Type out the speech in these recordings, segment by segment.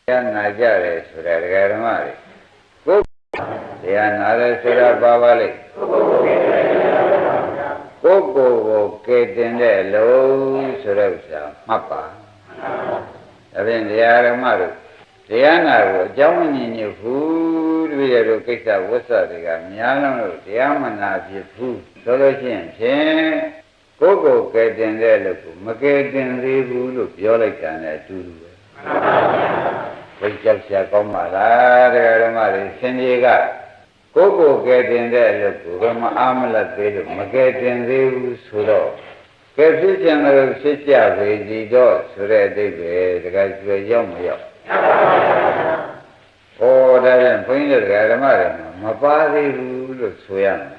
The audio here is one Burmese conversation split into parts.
တရားနာကြတယ်ဆိုတာဒကာဓမ္မတွေကိုတရားနာတယ်ဆိုတာပါပါလိမ့်ကိုယ်ကိုကဲတင်တဲ့လုံးဆိုတဲ့ဥစ္စာမှတ်ပါဒါဖြင့်တရားဓမ္မတို့တရားနာကိုအကြောင်းမညင်ညွတ်ဘူးတပည့်တော်ကိစ္စဝတ်စတွေကများလုံးလို့တရားမနာဖြစ်ဘူးဆိုလို့ရှိရင်ဖြင့်ကိုယ်ကိုကဲတင်တဲ့လို့ကိုမကဲတင်သေးဘူးလို့ပြောလိုက်တာနဲ့အတူတူပဲဝိကြောက်ရှာကောင်းပါလားတရားဓမ္မတွေရှင်ကြီးကကိုယ်ကိုကဲတင်တဲ့လို့ကိုမအားမလတ်သေးလို့မကဲတင်သေးဘူးဆိုတော့ကဲဖြစ်ခြင်းလို့ဖြစ်ကြပေစီတော့ဆိုတဲ့အဓိပ္ပာယ်တခါကျွေရောက်မရောက်ဟောဒါဖြင့်ဘုန်းကြီးတို့ဓမ္မတွေမပါသေးဘူးလို့ဆိုရမယ်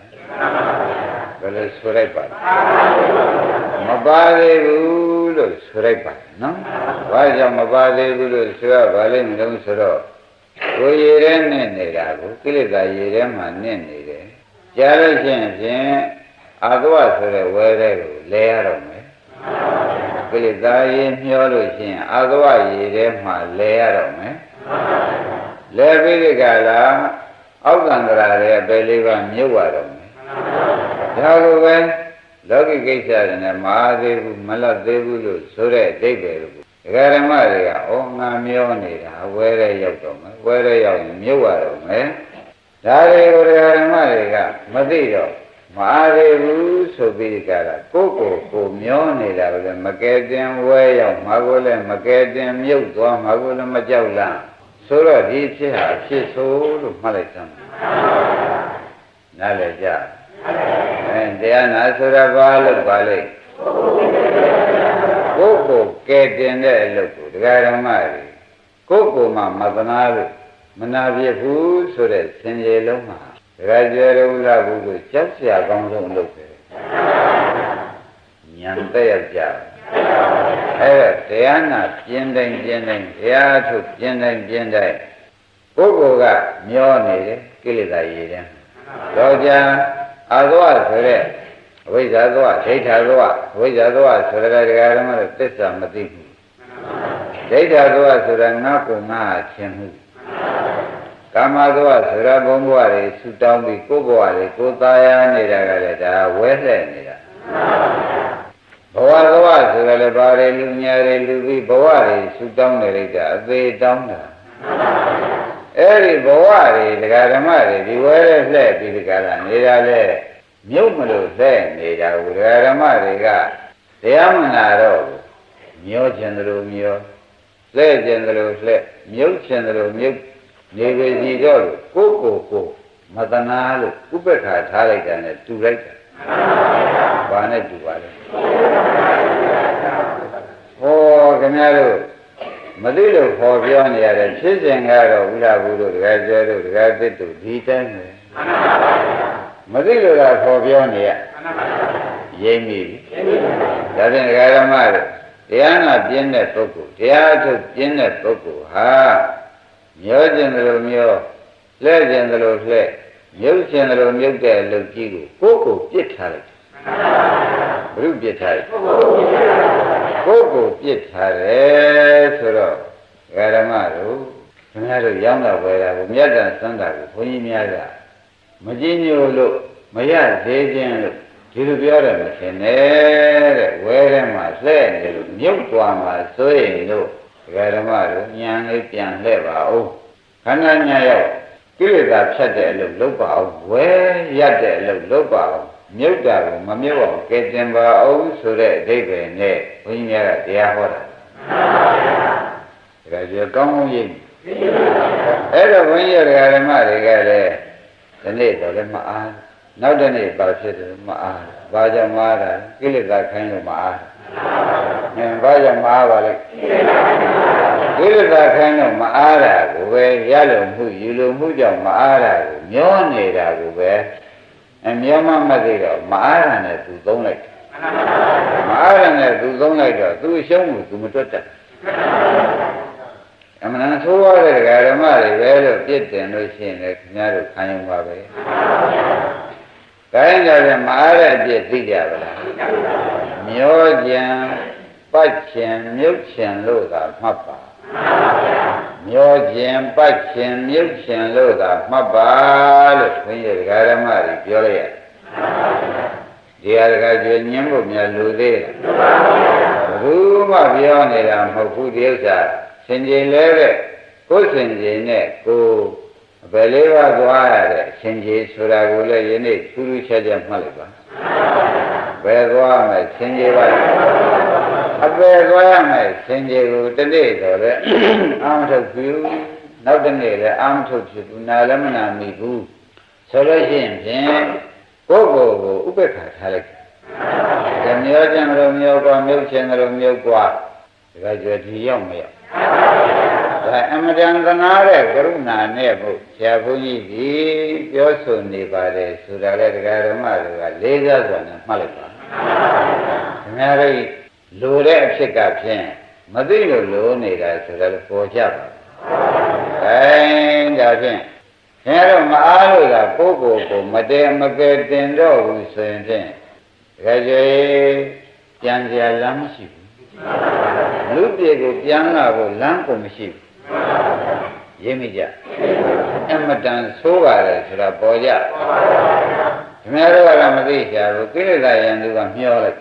ဘယ်လိုဆိုလိုက်ပါလဲမပါသေးဘူးလို့ဆိုလိုက်ပါနော်ဘာကြောင့်မပါသေးဘူးလို့ဆိုရပါလိမ့်မလို့ဆိုတော့ကိုယ်ရည်ထဲနဲ့နေတာကိုကိလေသာရည်ထဲမှာနစ်နေတယ်ကြားလို့ရှိရင်ဖြင့်အာသဝဆိုတဲ့ဝဲတဲ့ကိုလဲရတော့မယ်ကိလေသာရည်မျောလို့ရှိရင်အာသဝရည်ထဲမှာလဲရတော့မယ်လဲပြီးဒီကလာအောက်ကံတရာရဲ့ဘယ်လေးပါမြုပ်ရတော့မယ်ဒါကိုပဲလောကီကိစ္စတွေနဲ့မအားသေးဘူးမလတ်သေးဘူးလို့ဆိုတဲ့အဓိပ္ပာယ်ကိုဒကာဓမ္မတွေကဩငါမျောနေတာဝဲရဲရောက်တော့မယ်ဝဲရဲရောက်ရင်မြုပ်ရတော့မယ်ဒါတွေကိုဒကာဓမ္မတွေကမသိတော့မအားသေးဘူးဆိုပြီးကြတာကိုယ်မျောနေတာကလည်းမကဲတင်ဝဲရောက်မှာကိုလည်းမကဲတင်မြုပ်သွားမှာကိုလည်းမကြောက်လားဆိုတော့ဒီဖြစ်ဟာဖြစ်ဆိုလို့မှတ်လိုက်စမ်းနားလည်ကြတရားနာဆိုတာဘာလို့ပါလိမ့်ကိုယ်ကဲတင်တဲ့အလုပ်ကိုဒကာဓမ္မတွေကိုယ်မှမသနာလို့မနာပြဘူးဆိုတဲ့သင်ရေလုံးမှာဒကာကျေရဥလာဘူးကိုကြောက်เสียကောင်းဆုံးအလုပ်ပဲဉာဏ်တက်ရောက်ကြအဲ့ဒါတရားနာပြင်းတိုင်းတရားထုတ်ပြင်းတိုင်းပုဂ္ဂိုလ်ကမျောနေတယ်ကိလေသာရည်တယ်တော့ကြအာသဝဆိုတဲ့အဝိဇ္ဇာသောဒိဋ္ဌာသောအဝိဇ္ဇာသောဆိုတဲ့တရားဓမ္မတွေသစ္စာမသိဘူးဒိဋ္ဌာသောဆိုတာငါ့ကိုငါချင်းမှုကာမသောဆိုတာဘုံဘဝတွေဆူတောင်းပြီးကိုယ်ဘဝတွေကိုသားရနေတာကလည်းဒါဝဲလှဲ့နေတာဘဝသောဆိုတာလည်းဘာတွေလူညာတွေလူပြီးဘဝတွေဆူတောင်းနေလိုက်တာအသေးတောင်းတာအဲ့ဒီဘဝတွေဒကာဓမ္မတွေဒီဝဲလှဲ့ပြီးဒီကလာနေတာလေမြုပ်မလို့လှဲ့နေတာကိုဒကာဓမ္မတွေကတရားမနာတော့မျောခြင်းသလိုမျောလှဲ့ခြင်းသလိုလှဲ့မြုပ်ခြင်းသလိုမြုပ်နေပေစီတော့ကိုမတနာလို့ဥပ္ပခါထားလိုက်တာနဲ့တူလိုက်တာဘာနဲ့တူပါလဲဟောခင်ဗျားတို့မသိလို့ခေါ်ပြောနေရတယ်ဖြစ်စဉ်ကတော့ဝိလာဘူးတို့ဒကာကျဲတို့ဒကာသစ်တို့ဒီတိုင်းပဲမသိလို့ကခေါ်ပြောနေရရိပ်မိဒါဖြင့်ဒကာဓမ္မတို့တရားနာပြင်းတဲ့ပုဂ္ဂိုလ်တရားထုတ်ပြင်းတဲ့ပုဂ္ဂိုလ်ဟာမျောခြင်းသလိုမျောလှဲ့ခြင်းသလိုလှဲ့မြုပ်ခြင်းသလိုမြုပ်တဲ့အလုပ်ကြီးကိုပြစ်ထားလိုက်ဘုရုပြစ်ထားလိုက်ကိုပြစ်ထားတယ်ဆိုတော့ဓမ္မတို့ခင်ဗျားတို့ရောင်းတာဝယ်တာကိုမြတ်တန်စမ်းတာကိုဘုန်းကြီးများကမကြည့်ညို့လို့မရသေးခြင်းလို့ဒီလိုပြောတယ်မထင်နဲ့တဲ့ဝဲထဲမှာလှဲ့နေလို့မြုပ်သွားမှာဆိုရင်တို့ဓမ္မတို့ဉာဏ်လေးပြန်လှည့်ပါဦးခန္ဓာညာရောက်ကိလေသာဖြတ်တဲ့အလုပ်လုပ်ပါအောင်ဝဲရတဲ့အလုပ်လုပ်ပါအောင်မြုပ်တာကိုမမြုပ်အောင်ကဲတင်ပါအောင်ဆိုတဲ့အဓိပ္ပာယ်နဲ့ဘုန်းကြီးများကတရားဟောတာဒါကြကောင်းကောင်းရိပ်အဲ့တော့ဘုန်းကြီးဓမ္မတွေကလည်းဒီနေ့တော့လည်းမအားနောက်တနေ့ပါဖြစ်တယ်မအားဘာကြောင့်မအားတာကိလေသာခိုင်းလို့မအားဘာကြောင့်မအားပါလဲကိလေသာခိုင်းလို့မအားတာကိုပဲရလို့မှုယူလို့မှုကြောင့်မအားတာကိုမျောနေတာကိုပဲမျောမှမသိတော့မအားတာနဲ့သူသုံးလိုက်မအားတာနဲ့သူသုံးလိုက်တော့သူအရှုံးကိုသူမတွက်တတ်အမှန်ဆိုးရတဲ့ဓမ္မတွေပဲလို့ပြစ်တင်လို့ရှိရင်လည်းခင်ဗျားတို့ခံယူပါပဲဒါရင်လည်းမအားတဲ့အပြစ်သိကြပါလားမျောကြံပတ်ခြင်းမြုပ်ခြင်းလို့သာမှတ်ပါမ မျောခြင်းပတ်ခြင်းမြုပ်ခြင်းလို့သာမှတ်ပါလို့ဘုန်းကြီးဓမ္မတွေပြောလိုက်ရတယ်ဒီဟာကကျွညင်းဖို့များလူသေးတယ်ဘူးမှပြောနေတာမဟုတ်ဘူးဒီဥစ္စာစင်ကြယ်လဲတဲ့ကိုယ်စင်ကြယ်နဲ့ကိုဘယ်လေးပါးသွားရတဲ့စင်ကြယ်ဆိုတာကိုလည်းယနေ့ထူးထူးခြားခြားမှတ်လိုက်ပါဘယ်သွားမယ်စင်ကြယ်ပါအပယ်သွားရမယ်စင်ကြယ်ကိုတနေ့တော့လေအာမထုတ်ဘူးနောက်တနေ့လည်းအာမထုတ်ဖြစ်ဘူးနာလည်းမနာမိဘူးဆိုလို့ရှိရင်ဖြင့်ကိုယ်ကိုဥပ္ပခါထားလိုက်တယ်။မျောခြင်းလိုမျိုးကွာမြုပ်ခြင်းလိုမျိုးကွာဒါကြွယ်ဒီရောက်မရောက်။ဒါအမတန်သနာတဲ့ကရုဏာနဲ့ဘုရားဘုန်းကြီးဒီပြောဆိုနေပါတယ်ဆိုတာလေတရားဓမ္မတွေကလေးစားစွာနဲ့မှတ်လိုက်ပါ။ခင်ဗျားတို့လိုတဲ့အဖြစ်ကဖြင့်မသိလို့လိုနေတာဆိုတော့ပေါ်ကြပါ။ဒါဖြင့်ခင်ဗျားတို့မအားလို့သာကိုယ့်ကိုယ်ကိုမတည်မကယ်တင်တော့ဘူးဆိုရင်ဖြင့်တကယ်ကြွေကြံစရာလမ်းမရှိဘူးလူပြေကိုပြန်လာဖို့လမ်းကိုမရှိဘူးရင်းမိကြအမတန်ဆိုးပါတယ်ဆိုတာပေါ်ကြခင်ဗျားတို့ကလည်းမသိကြဘူးကိလေသာယံသူကမျောလိုက်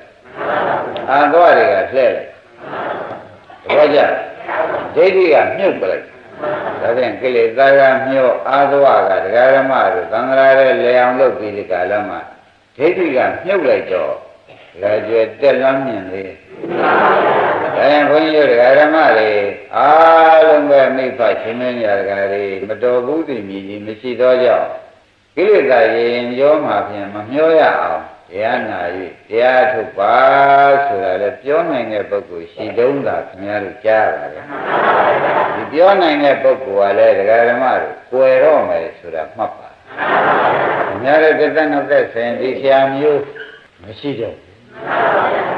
အာသွားတွေကလှဲ့လိုက်ဘောကြဒိဋ္ဌိကမြုပ်ပလိုက်ဒါဖြင့်ကိလေသာကမျောအာသွားကတရားဓမ္မတို့သံဃာရဲ့လေအောင်လုပ်ပြီးဒီကာလမှာဒိဋ္ဌိကမြုပ်လိုက်တော့ဒါကြွယ်တက်လမ်းမြင်လေဒါရင်ဘုန်းကြီးတို့ဓမ္မတွေအားလုံးပဲမိဖချင်းမင်းညာဓာတ်တွေမတော်ဘူးတည်မြည်ကြီးမရှိတော့ကြောင့်ကိလေသာရင်ရောမှဖြင့်မမျောရအောင်တရားနာ၍တရားထုတ်ပါဆိုတာလေပြောနိုင်တဲ့ပုဂ္ဂိုလ်ရှိတုံးတာခင်ဗျားတို့ကြားပါတယ်ဒီပြောနိုင်တဲ့ပုဂ္ဂိုလ်ကလည်းတရားဓမ္မတို့ကွယ်တော့မယ်ဆိုတာမှတ်ပါခင်ဗျားတို့တစ်သက်နှစ်သက်ဆိုရင်ဒီဆရာမျိုးမရှိတော့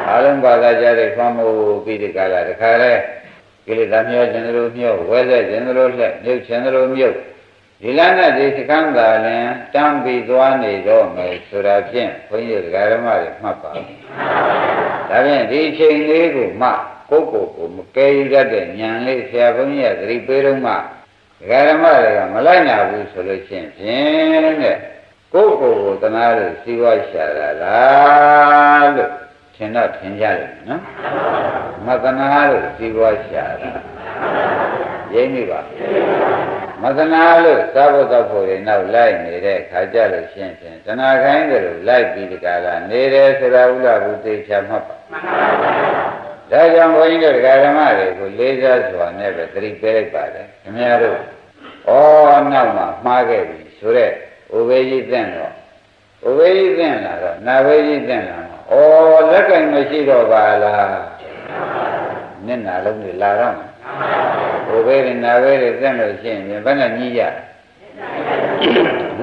အားလုံးဘာသာကြားတဲ့ဖမ်းမှုပြီးဒီကလာတခါလဲကိလေသာမျောခြင်းတို့မျောဝဲဆက်ခြင်းတို့လှက်မြုပ်ခြင်းတို့မြုပ်ဒီလနဲ့ဒီစကံသာလည်းတမ်းပြီးသွားနေတော့မယ်ဆိုတာဖြင့်ဘုန်းကြီးဓမ္မတွေမှတ်ပါဒါဖြင့်ဒီချိန်လေးကိုမှကိုယ့်ကိုယ်မကယ်ယူတတ်တဲ့ဉာဏ်လေးဆရာဘုန်းကြီးကသတိပေးတော့မှဓမ္မတွေကမလိုက်နာဘူးဆိုလို့ရှိရင်ဖြင့်တဲ့ကိုယ့်ကိုယ်တနာလို့စီဝါရှာတာလားလို့ထင်တော့ထင်ကြတယ်နော်မတနာလို့စီဝါရှာတာရင်းပြီပါမတနာလို့သာဝတ္တဖို့တွေနောက်လိုက်နေတဲ့ခါကြလို့ရှင်းဖြင့်တဏှာခိုင်းတယ်လို့လိုက်ပြီးဒီကလာနေတယ်ဆိုတာဥလာဘူးသိချာမှတ်ပါဒါကြောင့်ဘုန်းကြီးတို့ဓမ္မတွေကိုလေးစားစွာနဲ့ပဲသတိပေးလိုက်ပါတယ်ခင်ဗျားတို့ဩနောက်မှာမှားခဲ့ပြီဆိုတော့ဥပေကြီးသင့်တော့ဥပေကြီးသင့်လာတော့နာဘေကြီးသင့်လာတော့ဩလက်ကင်မရှိတော့ပါလားမျက်နှာလုံးတွေလာတော့ဥပေရနာဘေတွေသင့်လို့ရှိရင်ဘယ်နဲ့ညှိကြ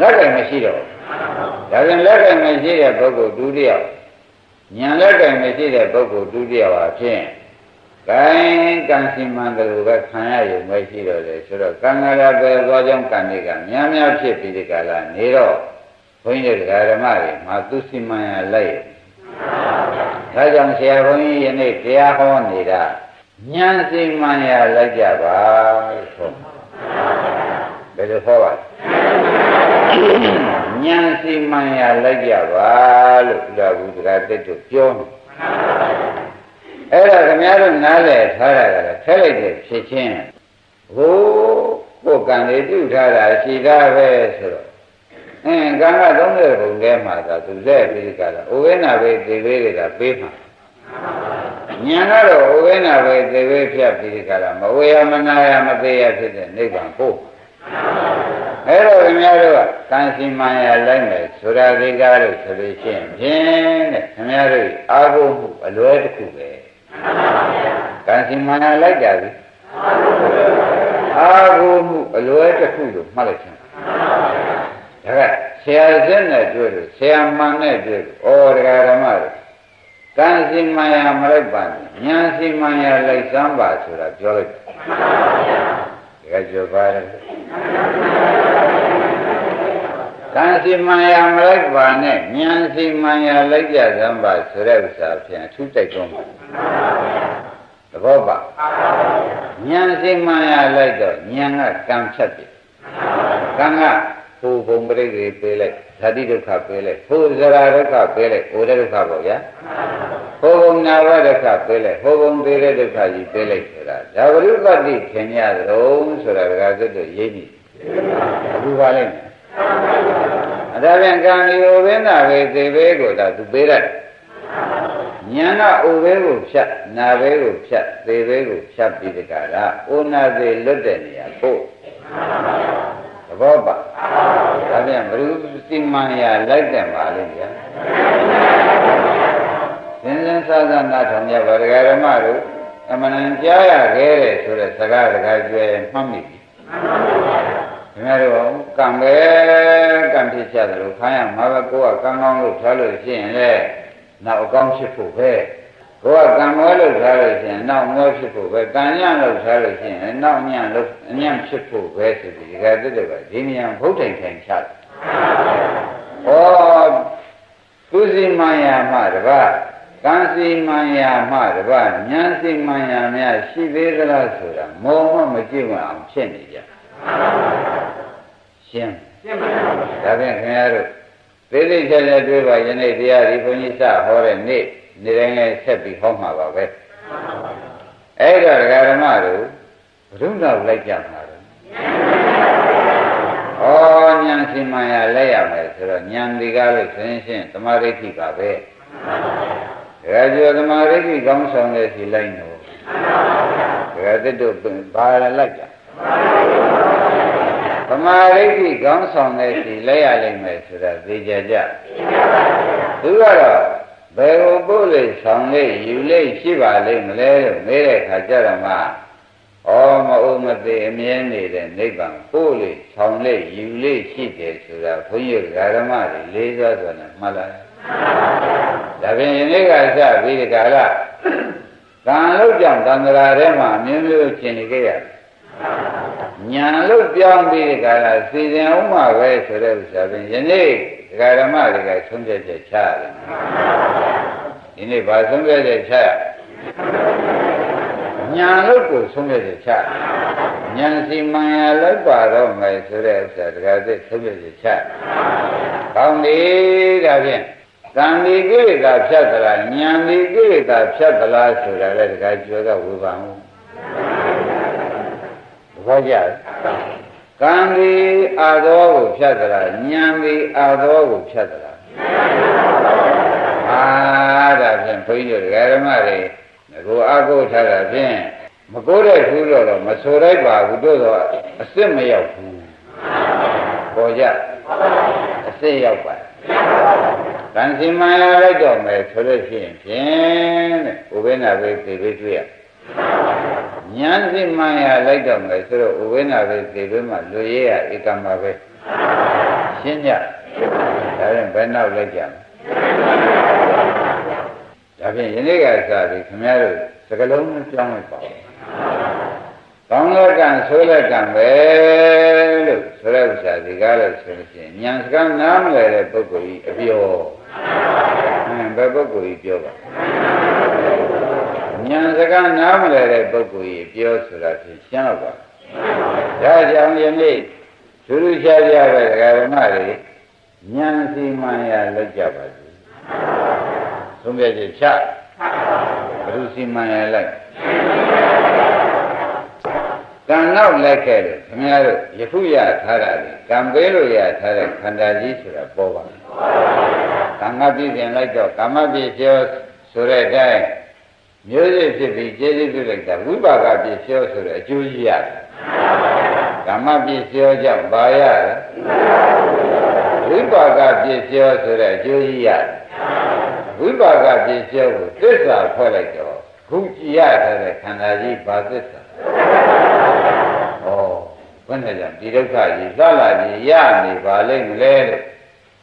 လက်ကင်မရှိတော့ဒါပြန်လက်ကင်မရှိတဲ့ပုဂ္ဂိုလ်ဒုတိယဉာဏ်လက်ကင်မရှိတဲ့ပုဂ္ဂိုလ်ဒုတိယပါဖြင့်ကံကံစီမံတယ်လို့ပဲခံရရုံပဲရှိတော့တယ်ဆိုတော့ကံကရာပဲသွားကြောင်းကံတွေကများများဖြစ်ပြီးဒီကလာနေတော့ဘုန်းကြီးတို့ဓမ္မတွေမှာသူစီမံရလိုက်ဒါကြောင့်ဆရာဘုန်းကြီးယနေ့တရားဟောနေတာဉာဏ်စီမံရလိုက်ကြပါဆိုဘယ်လိုဟောပါဉာဏ်စီမံရလိုက်ကြပါလို့ဘုရားဘုရားတက်တို့ပြောနေအဲ့ဒါခင်ဗျားတို့နားလည်ထားတာကလည်းထဲလိုက်တဲ့ဖြစ်ချင်းဟိုကိုယ်ကံတွေပြုထားတာရှိတာပဲဆိုတော့ကံက30ပုံထဲမှာသာသူလက်ပြီးကြတာဥဝိနာပဲသေသေးတွေကပေးမှာဉာဏ်ကတော့ဥဝိနာပဲသေသေးဖြတ်ပြီးကြတာမဝေယမနာယမသေးရဖြစ်တဲ့နိဗ္ဗာန်ပို့အဲ့တော့ခင်ဗျားတို့ကကံစီမံရလိုက်မယ်ဆိုတာဒီကားလို့ဆိုလို့ရှိရင်ဖြင့်တဲ့ခင်ဗျားတို့အာဟုမှုအလွဲတစ်ခုပဲကံစီမံရလိုက်ကြပြီအာဟုမှုအလွဲတစ်ခုလို့မှတ်လိုက်ချင်ဒါကဆရာစက်နဲ့တွေ့လို့ဆရာမှန်နဲ့တွေ့လို့ဩတရားဓမ္မတို့ကံစီမံရမလိုက်ပါနဲ့ဉာဏ်စီမံရလိုက်စမ်းပါဆိုတာပြောလိုက်ဒါကကြောပါတယ်ကံစီမံရမလိုက်ပါနဲ့ဉာဏ်စီမံရလိုက်ကြစမ်းပါဆိုတဲ့ဥစ္စာဖြင့်အထူးတိုက်တွန်းပါဘ ဘောပါဉာဏ်စိမှန်ရလိုက်တော့ဉာဏ်ကကံဖြတ်ပြီကံကဟိုဘုံပရိသေပေးလိုက်ဓာတိဒုက္ခပေးလိုက်ဟိုဇရာဒုက္ခပေးလိုက်ဟိုတဲ့ဒုက္ခပေါ့ဗျာဟိုဘုံနာဝဒုက္ခပေးလိုက်ဟိုဘုံသေးတဲ့ဒုက္ခကြီးပေးလိုက်ဆိုတာဒါဝိပဿတိခင်ရတော့ဆိုတာဒကာသစ်တို့ရိပ်ပြီအခုပါလိမ့်မယ်အဒါပြန်ကံဒီဥပင်းနာပဲသေဘေးကိုဒါသူပေးလိုက်ဉာဏ်ကဥဘေးကိုဖြတ်နာဘေးကိုဖြတ်သေဘေးကိုဖြတ်ပြီးတကလားဩနာသေးလွတ်တဲ့နေရာပို့သဘောပါဒါပြန်ဘုရုစိမန်ရလိုက်တယ်ပါလိမ့်ဗျာသင်္ဇန်သာသနာထောင်ရပါဒကာဓမ္မတို့အမှန်တန်ကြားရခဲ့တယ်ဆိုတဲ့စကားတကားကြွယ်မှတ်မိပြီခင်ဗျားတို့ကံပဲကံဖြစ်ကြတယ်လို့ခိုင်းရမှာပဲကိုယ်ကကံကောင်းလို့ထားလို့ရှိရင်လေနောက်အကောင်းဖြစ်ဖို့ပဲကိုယ်ကကံမွဲလို့ထားလို့ရှိရင်နောက်မွဲဖြစ်ဖို့ပဲကံညံ့လို့ထားလို့ရှိရင်နောက်ညံ့လို့အညံ့ဖြစ်ဖို့ပဲဆိုပြီးဒီကတည်းကဒီနေရာဘုဒ္ဓံထိုင်ချတယ်ဩသူစီမံယာမှတပါးကံစီမံယာမှတပါးဉာဏ်စီမံယာများရှိသေးသလားဆိုတာမောမမကြည့်မအောင်ဖြစ်နေကြရှင်းပါဒါဖြင့်ခင်ဗျားတို့သေသေးချာချာတွေ့ပါယနေ့တရားဒီဘုန်းကြီးစဟောတဲ့နေ့တိုင်းလည်းဆက်ပြီးဟောမှာပါပဲအဲ့တော့ဒကာဓမ္မတို့ဘုရားလိုက်ကြမှာလေဉာဏ်စီမံရလိုက်ရမယ်ဆိုတော့ဉာဏ်ဒီကားလို့ဆိုရင်ရှင်းသမာဓိဋ္ဌိပါပဲဒကာကျော်သမာဓိဋ္ဌိကောင်းဆောင်တဲ့စီလိုက်နော်ဒကာသစ်တို့ဘာလိုက်ကြသမာဓိဋ္ဌိကောင်းဆောင်တဲ့စီလိုက်ရလိမ့်မယ်ဆိုတာသိကြကြသူကတော့ဘယ်ကိုပို့လို့ဆောင်လေးယူလေးရှိပါလိမ့်မလဲလို့မေးတဲ့အခါကျတော့မှဩမအိုမသေးအမြဲနေတဲ့နိဗ္ဗာန်ပို့လို့ဆောင်လေးယူလေးရှိတယ်ဆိုတာဘုန်းကြီးဓမ္မတွေလေးစားစွာနဲ့မှတ်လိုက်ဒါဖြင့်ယနေ့ကစပြီးဒီကာလကံလို့ကြောင့်တန္တရာထဲမှာမျိုးမျိုးရှင်းနေကြရတယ်ညာလို့ပြောင်းပြီးဒီကာလစီစဉ်အောင်မှာပဲဆိုတဲ့ဥစ္စာဖြင့်ယနေ့ဒကာဓမ္မတွေကဆုံးဖြတ်ချက်ချရတယ်ဒီနေ့ဘာဆုံးဖြတ်ချက်ချရညာလို့ကိုဆုံးဖြတ်ချက်ချညာစီမံရလိုက်ပါတော့မယ်ဆိုတဲ့ဥစ္စာဒကာသစ်ဆုံးဖြတ်ချက်ချကောင်းပြီဒါဖြင့်ကံဒီကိလေသာဖြတ်သလားညာဒီကိလေသာဖြတ်သလားဆိုတာလည်းဒကာကျော်ကဝေဖန်ဘူးဘာကြလဲကံဒီအာသောကိုဖြတ်သလားဉာဏ်ဒီအာသောကိုဖြတ်သလားဒါဖြင့်ဘုန်းကြီးတို့ဓမ္မတွေကိုအကုထားတာဖြင့်မကိုးတဲ့ခုတော့မဆိုလိုက်ပါဘူးတို့တော့အစ်စ်မရောက်ဘူးပေါ်ကြအစ်စ်ရောက်ပါကံစီမံရလိုက်တော့မယ်ဆိုလို့ရှိရင်ဖြင့်တဲ့ဥပ္ပနာပဲသိပြီးတွေ့ရဉာဏ်စိမှန်ရလိုက်တော့မယ်ဆိုတော့ဥပ္ပနာပဲသိပြီးမှလူရဲရဧကံပါပဲရှင်းကြဒါရင်ဘယ်နောက်လိုက်ကြမလဲဒါဖြင့်ယနေ့ကစပြီးခင်ဗျားတို့စကလုံးနဲ့ပြောင်းလိုက်ပါကောင်းလက်ကံဆိုးလက်ကံပဲလို့ဆိုတဲ့ဥစ္စာဒီကားလို့ဆိုလို့ရှိရင်ဉာဏ်စကားနားမလည်တဲ့ပုဂ္ဂိုလ်ကြီးအပြောဘယ်ပုဂ္ဂိုလ်ကြီးပြောပါဉာဏ်စကားနားမလည်တဲ့ပုဂ္ဂိုလ်ကြီးပြောဆိုတာဖြင့်ရှင်းတော့ပါဒါကြောင့်ယနေ့သူတို့ရှားကြပဲဒကာဓမ္မတွေဉာဏ်စီမှန်ရလက်ကြပါစေသုံးပြချက်ချဘုရုစီမှန်ရလိုက်ကံနောက်လိုက်ခဲ့တယ်ခင်ဗျားတို့ယခုရထားတာလေကံပေးလို့ရထားတဲ့ခန္ဓာကြီးဆိုတာပေါ်ပါကံကပြည့်ပြင်လိုက်တော့ကာမပြည့်ပြောဆိုတဲ့အတိုင်းမျိုးစိဖြစ်ပြီးကျေးဇူးပြုလိုက်တာဝိပါကပြည့်ပြောဆိုတဲ့အကျိုးကြီးရတယ်ကာမပြည့်ပြောကြောင့်ပါရတယ်ဝိပါကပြည့်ပြောဆိုတဲ့အကျိုးကြီးရတယ်ဝိပါကပြည့်ပြောကိုသစ္စာဖွဲ့လိုက်တော့ခုကြည်ရတဲ့ခန္ဓာကြီးဘာသစ္စာဘယ်နဲ့ကြောင့်ဒီဒုက္ခကြီးသလာကြီးရနေပါလိမ့်မလဲလို့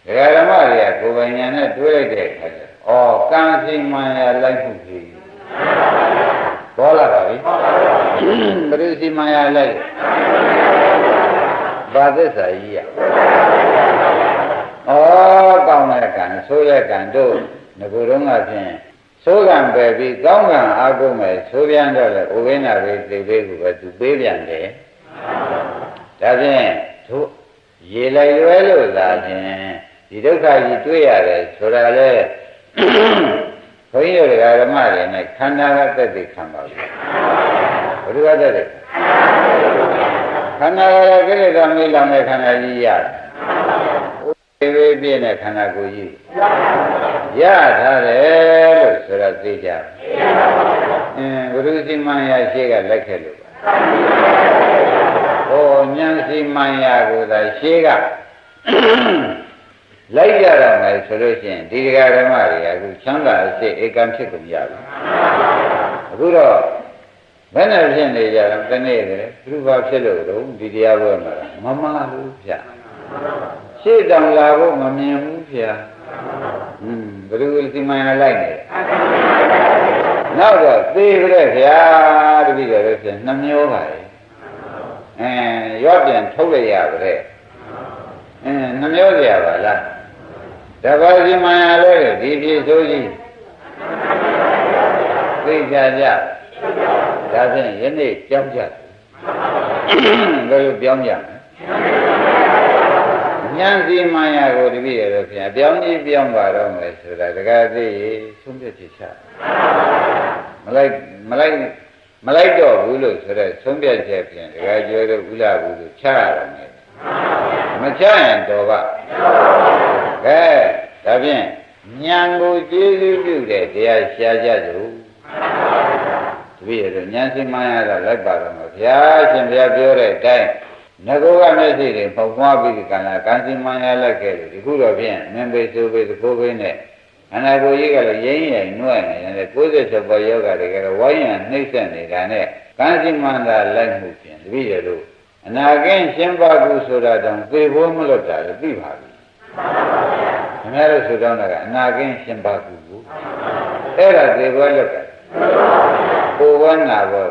ဒကာဓမ္မတွေကကိုယ်ပိုင်ဉာဏ်နဲ့တွေးလိုက်တဲ့အခါကျကံစီမံရလိုက်မှုကြီးပေါ်လာပါပြီဘယ်လိုစီမံရလိုက်ဘာသစ္စာကြီးရကောင်းတဲ့ကံဆိုးတဲ့ကံတို့ငကိုယ်တော့ကဖြင့် ဆိုးကံပဲပြီးကောင်းကံအားကိုးမယ်ဆိုပြန်တော့လေဥပိ္ပနာပဲသိသေးကိုပဲသူပေးပြန်တယ်ဒါဖြင့်တို့ရေလိုက်လွဲလို့သာဖြင့်ဒီဒုက္ခကြီးတွေ့ရတယ်ဆိုတာလေဘုန်းကြီးတို့ဓမ္မတွေနဲ့ခန္ဓာကသက်သေခံပါဘူးဘုရားသက်သေခန္ဓာကကိလေသာမေးလောင်တဲ့ခန္ဓာကြီးရတယ်ဝိဝိပြည့်တဲ့ခန္ဓာကိုယ်ကြီးရထားတယ်လို့ဆိုတာသိကြဘုရုစီမံရရှိကလက်ခဲ့လို့ပါဟောဉာဏ်စီမံရကိုသာရှိကလိုက်ကြရမယ်ဆိုလို့ရှိရင်ဒီဓမ္မတွေကအခုချမ်းသာအစိတ်ဧကံဖြစ်ကုန်ကြပြီအခုတော့ဘယ်နဲ့ဖြစ်နေကြလဲတနေ့တည်းဘုရားဖြစ်လို့တော့ဒီတရားပွဲမှာမမလို့ဗျာရှေ့တောင်လာဖို့မမြင်ဘူးဗျာဘယ်လိုစီမံရလိုက်နေနောက်တော့သေကြတဲ့ဗျာတပည့်တော်လည်းဖြင့်နှမျောပါလေရော့ပြန်ထုတ်လိုက်ရပါလေနှမျောကြရပါလားတပါးစီမံရလဲဒီဖြစ်ဆိုကြီးသိကြကြဒါဖြင့်ယနေ့ကြောင်းကြဘယ်လိုပြောင်းကြမလဲဉာဏ်စီမံရကိုတပည့်ရဖြင့်ပြောင်းကြီးပြောင်းပါတော့မယ်ဆိုတာတကားသိဆုံးဖြတ်ချက်ချမလိုက်တော့ဘူးလို့ဆိုတော့ဆုံးဖြတ်ချက်ဖြင့်တကားကျွဲတော့ဥလာဘူးလို့ချရတယ်မချရင်တော့ပါကဲဒါဖြင့်ဉာဏ်ကိုကျေးဇူးပြုတဲ့တရားရှားကြစို့တပည့်ရဉာဏ်စီမံရတော့လိုက်ပါတော့မယ်ဗျာရှင်ဘုရားပြောတဲ့အတိုင်းငကောကမျက်စိတွေပုံပွားပြီးကံလာကံစီမံရလိုက်ခဲ့လို့ဒီခုတော့ဖြင့်မင်းပေဆိုပေသခိုးပေနဲ့အနာကိုကြီးကလည်းရင်းရင်နှွဲ့နေတယ်96ပေါ်ယောဂတွေကတော့ဝိုင်းရနှိမ့်ဆက်နေတာနဲ့ကံစီမံတာလိုက်မှုဖြင့်တပည့်ရတို့အနာကင်းရှင်းပါကူဆိုတာတောင်သိဖို့မလွတ်တာလည်းသိပါပြီခင်ဗျားတို့ဆိုတော့ကအနာကင်းရှင်းပါကူကိုအဲ့ဒါသိဖို့လွတ်တယ်ကိုယ်ဝန်းနာဘော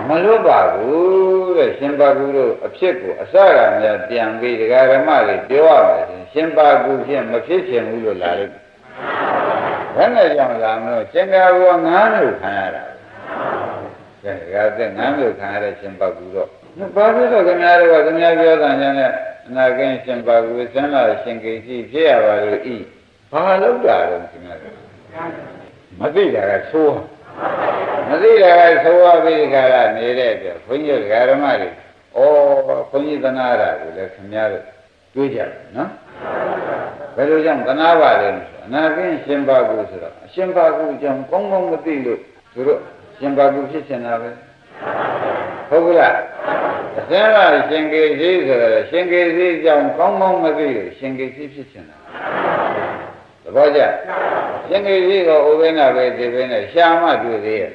မလွတ်ပါဘူးတဲ့ရှင်ပါကူတို့အဖြစ်ကိုအစကများပြန်ပြီးဒကာဓမ္မတွေပြောရမယ်ရှင်ပါကူဖြင့်မဖြစ်ချင်ဘူးလို့လာလို့ဘယ်နဲ့ကြောင့်လာမလို့ရှင်ကာကူကငါးမျိုးခံရတာကဲဒကာသက်ငါးမျိုးခံရတဲ့ရှင်ပါကူတော့ဘာဖြစ်လို့ခင်ဗျားတို့ကခင်ဗျားပြောတာညာနဲ့အနာကင်းရှင်ပါကူဆန်းလာရှင်ကိစီဖြစ်ရပါလို့ဤဘာလို့တာတော့ခင်ဗျားတို့မသိတာကသိုးမသိတာကသိုးရပြီးကြတာနေတဲ့အတွက်ဘုန်းကြီးဓမ္မတွေဩဘုန်းကြီးသနာတာကိုလည်းခင်ဗျားတို့တွေးကြတယ်နော်ဘယ်လိုကြောင့်သနာပါလဲဆိုအနာကင်းရှင်ပါကူဆိုတော့အရှင်ပါကူကြောင့်ကောင်းကောင်းမသိလို့သူတို့ရှင်ပါကူဖြစ်နေတာပဲဟုတ်ကလားအစင်းကရှင်ကေစီဆိုတော့ရှင်ကေစီကြောင့်ကောင်းကောင်းမသိလို့ရှင်ကေစီဖြစ်နေတာသဘောကျရှင်ကေစီကဥပိ္ပနာပဲဒီပဲနဲ့ရှာမှတွေ့သေးရဲ့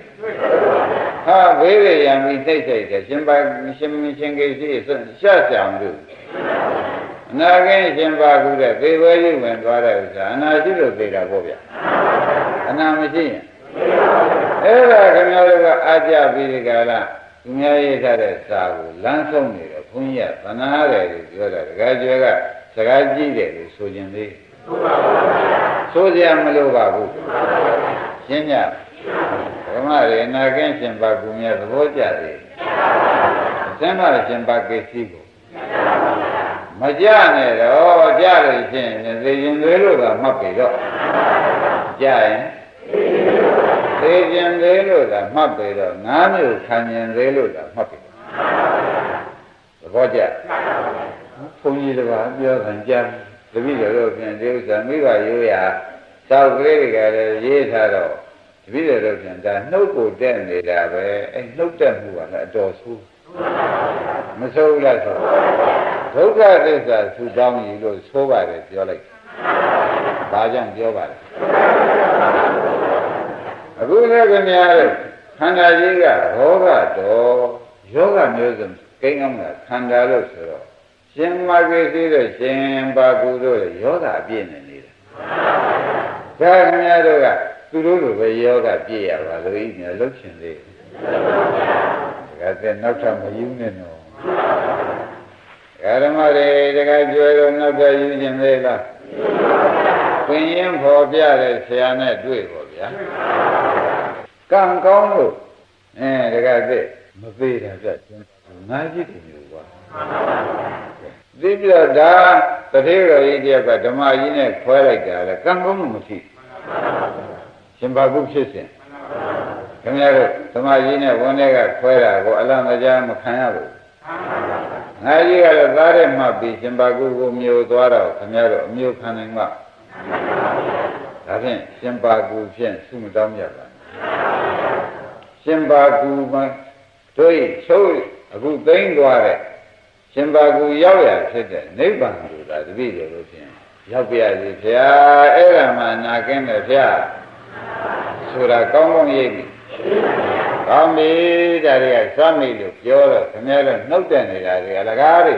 ဟာဘေးရရံပြီးသိစိတ်တယ်ရှင်ပါရှင်ကေစီရှာကြံလို့အနာကင်းရှင်ပါကူတဲ့သေဝဲကြီးဝင်သွားတဲ့ဥစ္စာအနာရှိလို့သေတာပေါ့ဗျအနာမရှိရင်အဲ့ဒါခင်ဗျားတို့ကအာကြပြီးဒီကလာသူများရေးထားတဲ့စာကိုလမ်းဆုံးနေတယ်ဘုန်းကြီးကသနာတယ်လို့ပြောတာတခါကျွဲကစကားကြည့်တယ်လို့ဆိုခြင်းသေးဆိုကြမလို့ပါဘူးရှင်းကြဓမ္မရေနာကင်းရှင်ပါကူမြတ်သဘောကျတယ်အစမ်းမရှင်ပါကိစ္စကိုမကြနဲ့တော့ကြလို့ရှိရင်သေခြင်းသေးလို့သာမှတ်ပြီတော့ကြရင်သေခြင်းသေးလို့သာမှတ်ပြီတော့ငါးမျိုးခံခြင်းသေးလို့သာမှတ်ပြီသဘောကျဘုန်းကြီးတပါးပြောတယ်ကြားတပည့်တော်တို့ဖြင့်ဒီဥစ္စာမိဘရိုးရာသောက်ကလေးတွေကလည်းရေးထားတော့တပည့်တော်တို့ဖြင့်ဒါနှုတ်ကိုတက်နေတာပဲအဲနှုတ်တက်မှုကလည်းအတော်ဆိုးမဆိုးလားဆိုဒုက္ခသစ္စာသူတောင်းယူလို့ဆိုးပါတယ်ပြောလိုက်ဘာကြောင့်ပြောပါလဲအခုလည်းခင်ဗျားတို့ခန္ဓာကြီးကရောဂတော်ယောဂမျိုးစုံကိန်းအောင်ကခန္ဓာလို့ဆိုတော့ရှင်မဂ္ဂိသိတို့ရှင်ပါကူတို့ယောဂအပြည့်နေတယ်ဒါခင်ဗျားတို့ကသူတို့လိုပဲယောဂပြည့်ရပါလို့ဤများလှုပ်ရှင်သေးတယ်ဒါကနောက်ထပ်မယူနဲ့တော့ဓမ္မတွေတခါကျွဲတော့နောက်ထပ်ယူခြင်းသေးလားပင်ရင်ဖော်ပြတဲ့ဆရာနဲ့တွေ့ပါဗျ ဗျာကံကောင်းလို့တကယ်သိမသေးတာပြချင်းငါးကြီးတယ်လို့ကွာသိပြဒါတထေးတော်ကြီးတယောက်ကဓမ္မကြီးနဲ့ခွဲလိုက်တာလေကံကောင်းမှုမရှိရှင်ဘာကုဖြစ်စဉ်ခင်ဗျားတို့ဓမ္မကြီးနဲ့ဝန်ထဲကခွဲတာကိုအလံတရားမခံရဘူးငါကြီးကလည်းသားတဲ့မှပြီးရှင်ဘာကုကိုမျိုးသွားတော့ခင်ဗျားတို့အမျိုးခံနိုင်မှာဒါဖြင့်ရှင်ဘာကုဖြင့်ဆုမတောင်းရပါရှင်ဘာကုမှာတို့ချုပ်အခုသိမ့်သွားတဲ့ရှင်ဘာကုရောက်ရဖြစ်တဲ့နိဗ္ဗာန်ကိုသာတပည့်တော်လို့ဖြင့်ရောက်ပြရစီဗျာအဲ့ဒါမှနာကင်းတယ်ဗျာဆိုတာကောင်းကောင်းရိပ်ပြီကောင်းပြီဒါတွေကစမိလို့ပြောတော့ခင်ဗျားတို့နှုတ်တက်နေတာတွေအလကားတွေ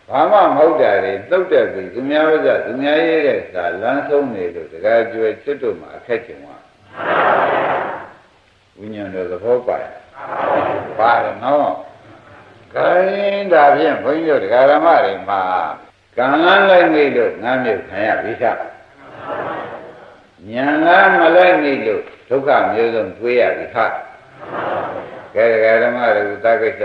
ဘာမှမဟုတ်တာတွေနှုတ်တက်ပြီသူများဥစ္စာသူများရေးတဲ့စာလမ်းဆုံးနေလို့တကားကျွဲချွတ်တို့မှာအခက်ကျင်သွားဝိညာဉ်တော်သဘောပါတယ်နော်ခိုင်းဒါဖြင့်ဘုန်းကြီးတို့တရားဓမ္မတွေမှာကံလန်းလိုက်နေလို့ငါးမြုပ်ခံရပြီခါဉာဏ်လားမလိုက်နေလို့ဒုက္ခမျိုးစုံတွေးရပြီခါကဲတရားဓမ္မတွေသာကိစ္စ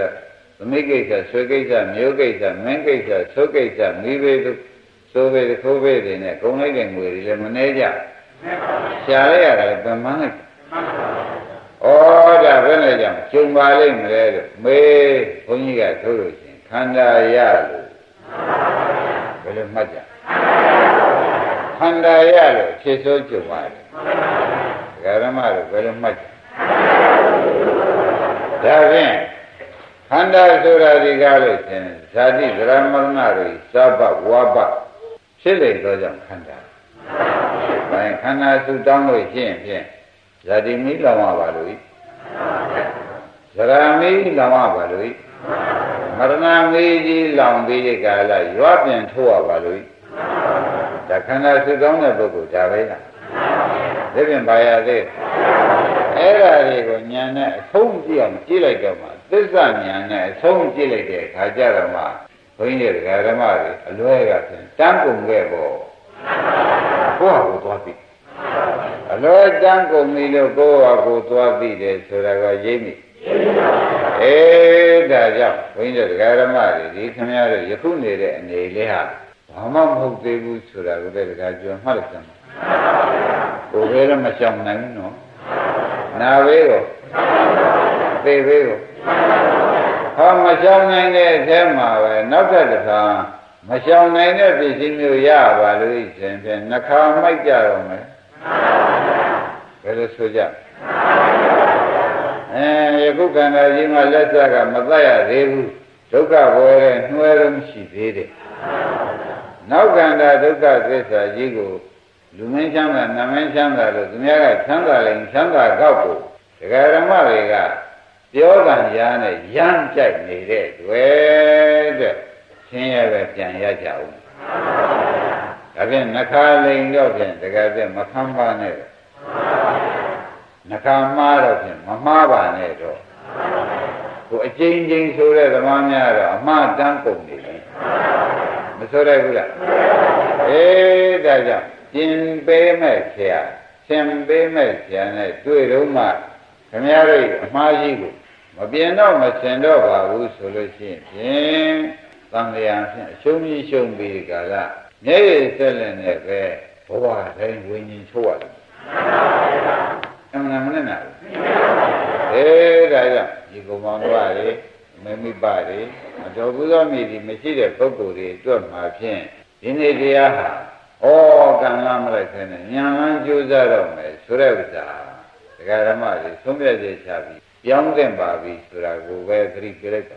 သမိကိစ္စဆွေကိစ္စမျိုးကိစ္စမင်းကိစ္စသုကိစ္စမိဘတို့သိုးဘေးခိုးဘေးတွေနဲ့ဂုံလိုက်တဲ့ငွေတွေလည်းမနှဲကြရှားလိုက်ရတယ်ပြန်မှန်းလိုက်ဩဒါဘယ်နဲ့ကြောင့်ကျုံပါလိမ့်မလဲလို့မေးဘုန်းကြီးကထိုးလို့ရှင်ခန္ဓာရလို့ဘယ်လိုမှတ်ကြခန္ဓာရလို့ဖြစ်စိုးကျုံပါတယ်ဒကာရမတို့ဘယ်လိုမှတ်ကြဒါဖြင့်ခန္ဓာဆိုတာဒီကားလို့ရှင်ဇာတိဗရမရဏတွေသဗ္ဗဝါပဖြစ်လေတော့ကြောင့်ခန္ဓာဘယ်ခန္ဓာစုတောင်းလို့ရှိရင်ဖြင့်ဇာတိမိလောင်ပါလို့ဇရာမိလောင်ပါလို့မရဏမိကြီးလောင်ပြီးဒီကာလရွာပြန်ထိုးရပါလို့ဒါခန္ဓာစုတောင်းတဲ့ပုဂ္ဂိုလ်ဒါပဲလားဒါပြန်ပါရသေးအဲ့ဓာတွေကိုဉာဏ်နဲ့အဆုံးကြည့်အောင်ကြည့်လိုက်တော့မှသစ္စာဉာဏ်နဲ့အဆုံးကြည့်လိုက်တဲ့အခါကျတော့မှဘုန်းကြီးတွေဓမ္မတွေအလွဲကဖြင့်တန်းကုန်ခဲ့ပေါ့ကိုယ့်ဟာကိုယ်သွားပြီအလွဲတန်းကုန်ပြီလို့ကိုယ့်ဟာကိုယ်သွားပြီတယ်ဆိုတာကရိပ်မိဒါကြောင့်ဘုန်းကြီးတွေဓမ္မတွေဒီခင်ဗျားတို့ယခုနေတဲ့အနေလေးဟာဘာမှမဟုတ်သေးဘူးဆိုတာကိုလည်းတခါကြွမှတ်လိုက်စမ်းကိုယ်ပဲတော့မရှောင်နိုင်ဘူးနော်နာဘေးကိုသေဘေးကိုဟောမရှောင်နိုင်တဲ့အထဲမှာပဲနောက်တစ်ခါမရှောင်နိုင်တဲ့ပစ္စည်းမျိုးရပါလို့ရှင်ဖြင့်နှခါမိုက်ကြတော့မယ်ဘယ်လိုဆိုကြယခုခန္ဓာကြီးမှာလက်ဆက်ကမတတ်ရသေးဘူးဒုက္ခဘဝရဲ့နှွဲလို့မရှိသေးတယ်နောက်ခန္ဓာဒုက္ခသစ္စာကြီးကိုလူမင်းချမ်းသာနမင်းချမ်းသာလို့သူများကချမ်းသာလိုက်ချမ်းသာကောက်ကိုဒကာဓမ္မတွေကပြောကံရားနဲ့ရမ်းကြိုက်နေတဲ့တွေ့တဲ့ဆင်းရဲပဲပြန်ရကြအောင်ဒါဖြင့်နှခါလိန်တော့ဖြင့်ဒကာတဲ့မခံပါနဲ့နှခါမှားတော့ဖြင့်မမှားပါနဲ့တော့ကိုအချင်းချင်းဆိုတဲ့သမားများတော့အမှားတန်းကုန်နေပြီမဆိုရဘူးလားဒါကြောင့်ကျင်ပေးမဲ့ဆရာဆင်ပေးမဲ့ဆရာနဲ့တွေ့တော့မှခင်ဗျားတို့အမှားကြီးကိုမပြင်းတော့မဆင်တော့ပါဘူးဆိုလို့ရှိရင်ဖြင့်သံဃာဖြင့်အရှုံးကြီးရှုံးပြီးကြလားမျက်ရည်ဆက်လက်နဲ့ပဲဘဝတိုင်းဝิญဉ်ချိုးရတယ်အမှန်မနဲ့နာဘူးဒါကြောင့်ဒီကုမောင်တို့တွေမမိပါတွေအတော်ဘုရားမြည်ဒီမရှိတဲ့ပုဂ္ဂိုလ်တွေအတွက်မှာဖြင့်ဒီနေ့တရားဟာကံလားမလိုက်ခဲနဲ့ဉာဏ်လန်းကြိုးစားတော့မယ်ဆိုတဲ့ဥစ္စာဒကာဓမ္မတွေသုံးပြည့်ချပြီးပြောင်းသင့်ပါပြီဆိုတာကိုပဲသတိပေးလိုက်တာ